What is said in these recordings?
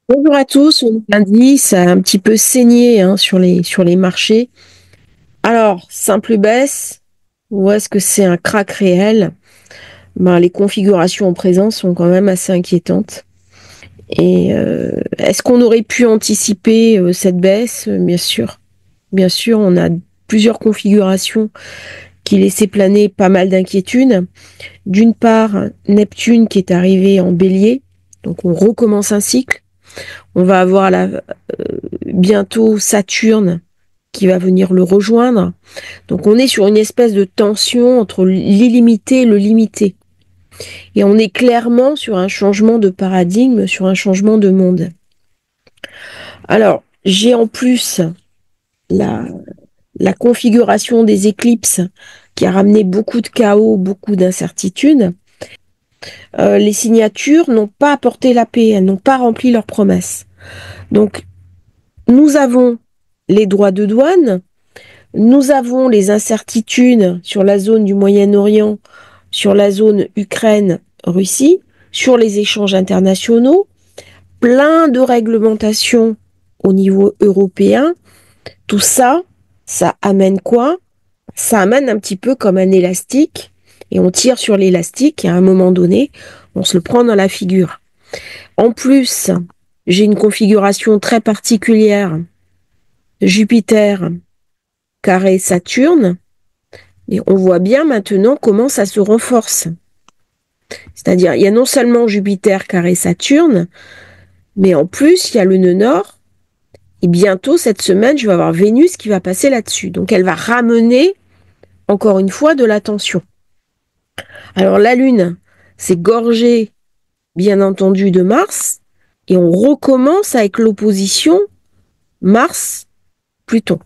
Bonjour à tous, on est lundi, ça a un petit peu saigné sur les marchés. Alors, simple baisse, ou est-ce que c'est un crack réel? Les configurations en présence sont quand même assez inquiétantes. Et est-ce qu'on aurait pu anticiper cette baisse? Bien sûr. Bien sûr, on a plusieurs configurations qui laissaient planer pas mal d'inquiétudes. D'une part, Neptune qui est arrivé en bélier, donc on recommence un cycle. On va avoir bientôt Saturne qui va venir le rejoindre. Donc on est sur une espèce de tension entre l'illimité et le limité. Et on est clairement sur un changement de paradigme, sur un changement de monde. Alors, j'ai en plus la, la configuration des éclipses qui a ramené beaucoup de chaos, beaucoup d'incertitudes. Les signatures n'ont pas apporté la paix, elles n'ont pas rempli leurs promesses. Donc, nous avons les droits de douane, nous avons les incertitudes sur la zone du Moyen-Orient, sur la zone Ukraine-Russie, sur les échanges internationaux, plein de réglementations au niveau européen. Tout ça, ça amène quoi? Ça amène un petit peu comme un élastique et on tire sur l'élastique et à un moment donné, on se le prend dans la figure. En plus, j'ai une configuration très particulière. Jupiter carré Saturne. Et on voit bien maintenant comment ça se renforce. C'est-à-dire, il y a non seulement Jupiter carré Saturne, mais en plus, il y a le nœud nord. Et bientôt, cette semaine, je vais avoir Vénus qui va passer là-dessus. Donc, elle va ramener, encore une fois, de l'attention. Alors, la Lune, c'est gorgé, bien entendu, de Mars. Et on recommence avec l'opposition Mars-Pluton.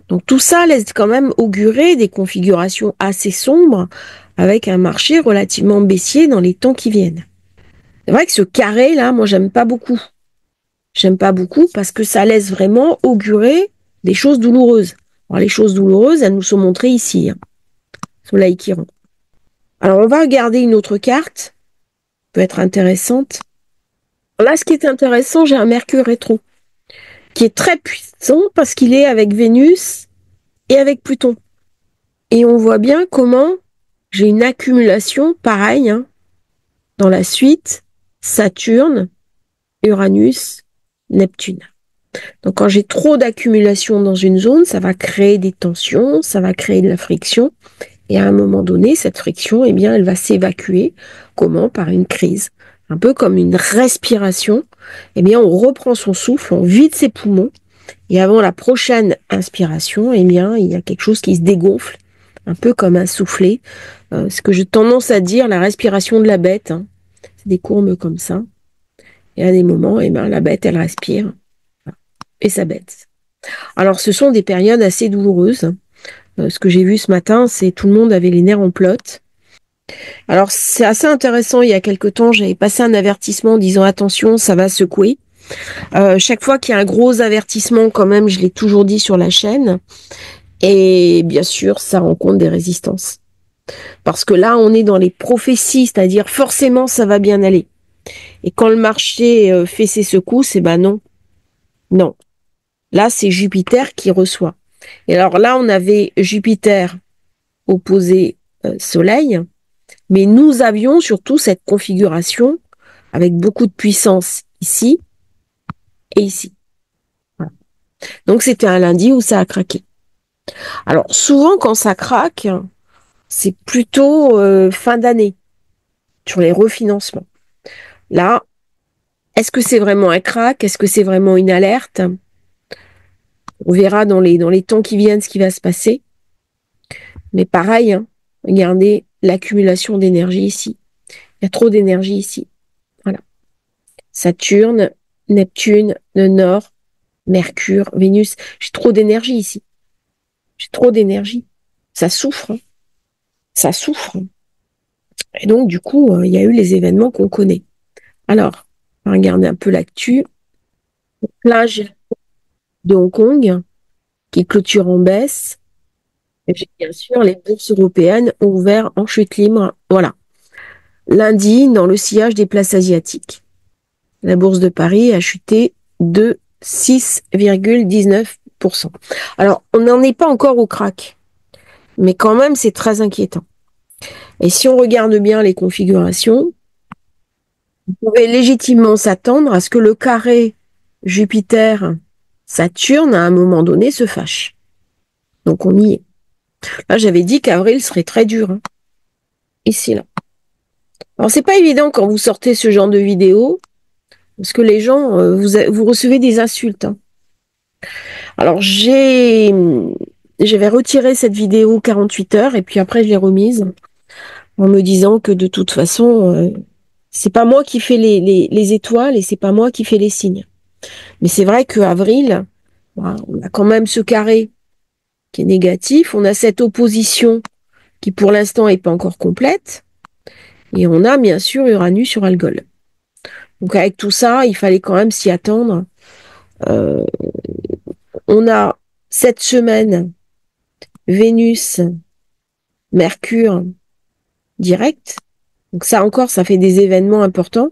Donc, tout ça laisse quand même augurer des configurations assez sombres avec un marché relativement baissier dans les temps qui viennent. C'est vrai que ce carré là, moi j'aime pas beaucoup. J'aime pas beaucoup parce que ça laisse vraiment augurer des choses douloureuses. Alors les choses douloureuses, elles nous sont montrées ici. Soleil qui rentre. Alors on va regarder une autre carte, peut être intéressante. Là, ce qui est intéressant, j'ai un Mercure rétro qui est très puissant parce qu'il est avec Vénus et avec Pluton. Et on voit bien comment j'ai une accumulation pareille dans la suite Saturne, Uranus, Neptune. Donc quand j'ai trop d'accumulation dans une zone, ça va créer des tensions, ça va créer de la friction. Et à un moment donné, cette friction, eh bien, elle va s'évacuer. Comment? Par une crise. Un peu comme une respiration. Eh bien, on reprend son souffle, on vide ses poumons. Et avant la prochaine inspiration, eh bien, il y a quelque chose qui se dégonfle. Un peu comme un soufflet. Ce que j'ai tendance à dire, la respiration de la bête. C'est des courbes comme ça. Et à des moments, eh bien, la bête, elle respire. Et ça bête. Alors, ce sont des périodes assez douloureuses. Ce que j'ai vu ce matin, c'est tout le monde avait les nerfs en plâtre. Alors, c'est assez intéressant. Il y a quelque temps, j'avais passé un avertissement en disant attention, ça va secouer. Chaque fois qu'il y a un gros avertissement, quand même, je l'ai toujours dit sur la chaîne. Et bien sûr, ça rencontre des résistances. Parce que là, on est dans les prophéties, c'est-à-dire forcément, ça va bien aller. Et quand le marché fait ses secousses, eh ben non, non. Là, c'est Jupiter qui reçoit. Et alors là, on avait Jupiter opposé Soleil, mais nous avions surtout cette configuration avec beaucoup de puissance ici et ici. Voilà. Donc c'était un lundi où ça a craqué. Alors souvent quand ça craque, c'est plutôt fin d'année sur les refinancements. Là, est-ce que c'est vraiment un crack? Est-ce que c'est vraiment une alerte? On verra dans les temps qui viennent ce qui va se passer. Mais pareil, regardez l'accumulation d'énergie ici. Il y a trop d'énergie ici. Voilà. Saturne, Neptune, le Nord, Mercure, Vénus. J'ai trop d'énergie ici. J'ai trop d'énergie. Ça souffre. Ça souffre. Et donc, du coup, il y a eu les événements qu'on connaît. Alors, on va regarder un peu l'actu. Plage de Hong Kong qui clôture en baisse. Et puis, bien sûr, les bourses européennes ont ouvert en chute libre. Voilà. Lundi, dans le sillage des places asiatiques. la bourse de Paris a chuté de 6,19%. Alors, on n'en est pas encore au crack, mais quand même, c'est très inquiétant. Et si on regarde bien les configurations, on pouvait légitimement s'attendre à ce que le carré Jupiter-Saturne, à un moment donné, se fâche. Donc, on y est. Là, j'avais dit qu'avril serait très dur. Hein. Ici, là. Alors, c'est pas évident quand vous sortez ce genre de vidéo, parce que les gens, vous recevez des insultes. Hein. Alors, j'avais retiré cette vidéo 48 heures, et puis après, je l'ai remise, en me disant que de toute façon, c'est pas moi qui fais les étoiles, et c'est pas moi qui fais les signes. Mais c'est vrai qu'avril, on a quand même ce carré qui est négatif, on a cette opposition qui pour l'instant n'est pas encore complète, et on a bien sûr Uranus sur Algol. Donc avec tout ça, il fallait quand même s'y attendre. On a cette semaine Vénus, Mercure direct. Donc ça encore, ça fait des événements importants.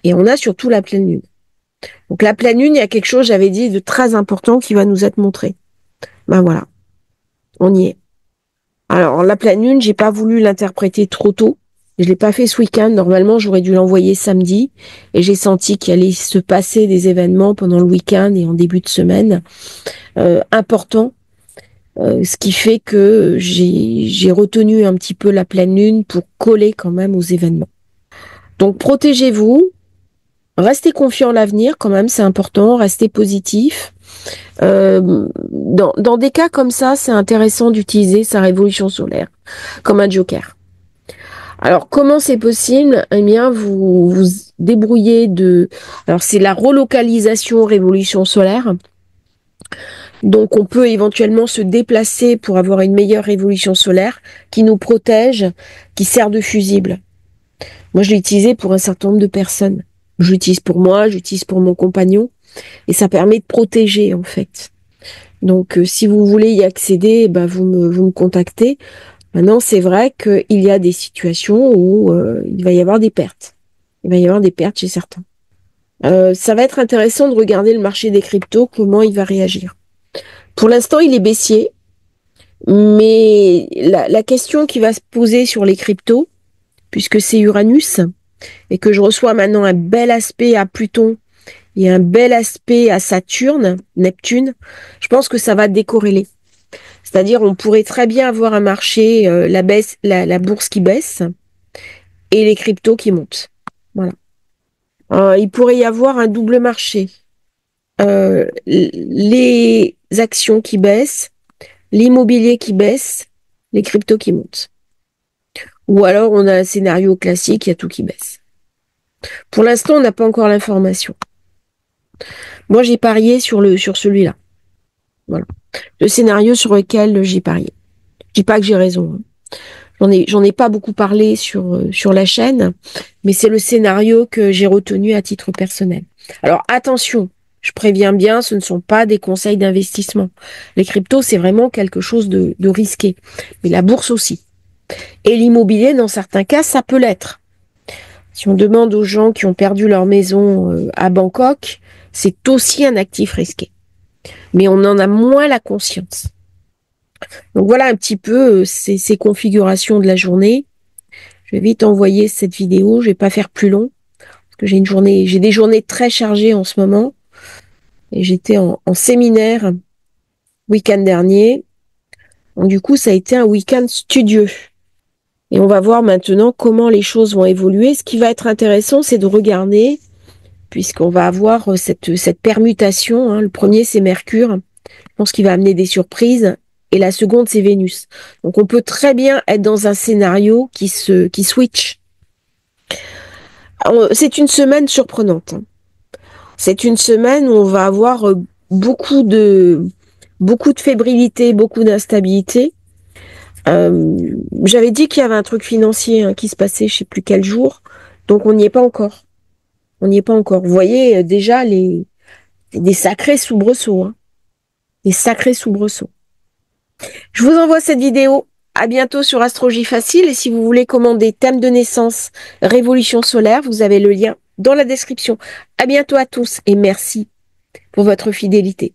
Et on a surtout la pleine lune. Donc la pleine lune, il y a quelque chose, j'avais dit, de très important qui va nous être montré. Ben voilà, on y est. Alors la pleine lune, j'ai pas voulu l'interpréter trop tôt. Je l'ai pas fait ce week-end. Normalement, j'aurais dû l'envoyer samedi. Et j'ai senti qu'il allait se passer des événements pendant le week-end et en début de semaine importants. Ce qui fait que j'ai retenu un petit peu la pleine lune pour coller quand même aux événements. Donc protégez-vous, restez confiant en l'avenir quand même, c'est important, restez positif. Dans des cas comme ça, c'est intéressant d'utiliser sa révolution solaire comme un joker. Alors, comment c'est possible? Eh bien, vous vous débrouillez de... Alors, c'est la relocalisation révolution solaire. Donc, on peut éventuellement se déplacer pour avoir une meilleure révolution solaire qui nous protège, qui sert de fusible. Moi, je l'ai utilisé pour un certain nombre de personnes. Je l'utilise pour moi, j'utilise pour mon compagnon. Et ça permet de protéger, en fait. Donc, si vous voulez y accéder, ben, vous me contactez. Maintenant, c'est vrai qu'il y a des situations où il va y avoir des pertes. Il va y avoir des pertes chez certains. Ça va être intéressant de regarder le marché des cryptos, comment il va réagir. Pour l'instant, il est baissier, mais la question qui va se poser sur les cryptos, puisque c'est Uranus, et que je reçois maintenant un bel aspect à Pluton et un bel aspect à Saturne, Neptune, je pense que ça va décorréler. C'est-à-dire, on pourrait très bien avoir un marché, la bourse qui baisse et les cryptos qui montent. Voilà. Il pourrait y avoir un double marché. Les actions qui baissent, l'immobilier qui baisse, les cryptos qui montent. Ou alors, on a un scénario classique, il y a tout qui baisse. Pour l'instant, on n'a pas encore l'information. Moi, j'ai parié sur celui-là. Voilà. Le scénario sur lequel j'ai parié. Je dis pas que j'ai raison. Hein. J'en ai pas beaucoup parlé sur la chaîne, mais c'est le scénario que j'ai retenu à titre personnel. Alors attention, je préviens bien, ce ne sont pas des conseils d'investissement. Les cryptos, c'est vraiment quelque chose de risqué. Mais la bourse aussi. Et l'immobilier, dans certains cas, ça peut l'être. Si on demande aux gens qui ont perdu leur maison à Bangkok, c'est aussi un actif risqué. Mais on en a moins la conscience. Donc voilà un petit peu ces configurations de la journée. Je vais vite envoyer cette vidéo, je vais pas faire plus long parce que j'ai des journées très chargées en ce moment et j'étais en séminaire week-end dernier. Donc du coup, ça a été un week-end studieux. Et on va voir maintenant comment les choses vont évoluer. Ce qui va être intéressant, c'est de regarder, puisqu'on va avoir cette permutation. Hein. Le premier, c'est Mercure. Je pense qu'il va amener des surprises. Et la seconde, c'est Vénus. Donc, on peut très bien être dans un scénario qui switch. C'est une semaine surprenante. Hein. C'est une semaine où on va avoir beaucoup de fébrilité, beaucoup d'instabilité. J'avais dit qu'il y avait un truc financier qui se passait, je sais plus quel jour. Donc, on n'y est pas encore. On n'y est pas encore. Vous voyez déjà des sacrés soubresauts. Hein. Des sacrés soubresauts. Je vous envoie cette vidéo. À bientôt sur Astrologie Facile. Et si vous voulez commander thème de naissance, révolution solaire, vous avez le lien dans la description. À bientôt à tous et merci pour votre fidélité.